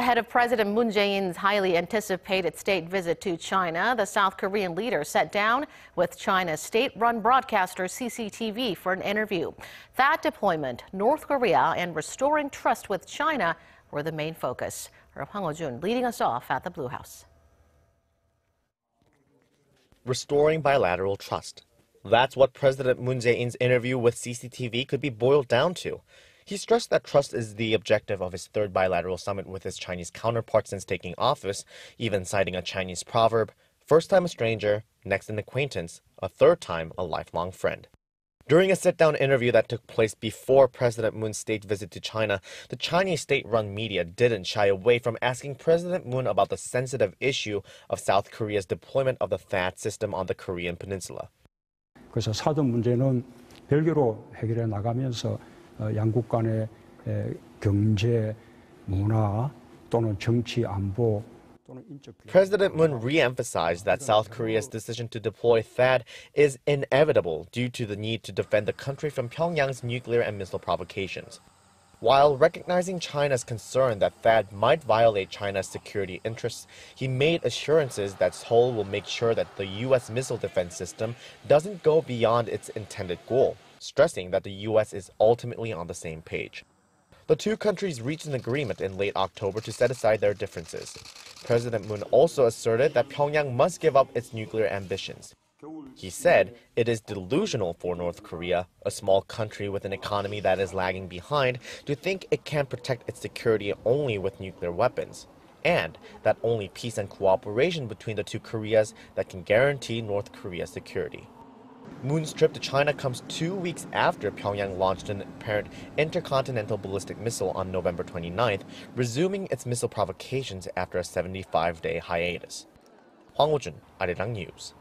Ahead of President Moon Jae-in's highly anticipated state visit to China, the South Korean leader sat down with China's state-run broadcaster CCTV for an interview. THAAD deployment, North Korea, and restoring trust with China were the main focus. Hwang Ho-jun leading us off at the Blue House. Restoring bilateral trust. That's what President Moon Jae-in's interview with CCTV could be boiled down to. He stressed that trust is the objective of his third bilateral summit with his Chinese counterpart since taking office, even citing a Chinese proverb, first time a stranger, next an acquaintance, a third time a lifelong friend. During a sit-down interview that took place before President Moon's state visit to China, the Chinese state-run media didn't shy away from asking President Moon about the sensitive issue of South Korea's deployment of the THAAD system on the Korean peninsula. 그래서 사드 문제는 별개로 해결해 나가면서 양국 간의 경제, 문화 또는 정치 안보 또는 인적. President Moon re-emphasized that South Korea's decision to deploy THAAD is inevitable due to the need to defend the country from Pyongyang's nuclear and missile provocations. While recognizing China's concern that THAAD might violate China's security interests, he made assurances that Seoul will make sure that the U.S. missile defense system doesn't go beyond its intended goal, stressing that the U.S. is ultimately on the same page. The two countries reached an agreement in late October to set aside their differences. President Moon also asserted that Pyongyang must give up its nuclear ambitions. He said it is delusional for North Korea, a small country with an economy that is lagging behind, to think it can protect its security only with nuclear weapons, and that only peace and cooperation between the two Koreas that can guarantee North Korea's security. Moon's trip to China comes 2 weeks after Pyongyang launched an apparent intercontinental ballistic missile on November 29th, resuming its missile provocations after a 75-day hiatus. Hwang Ho-jun, Arirang News.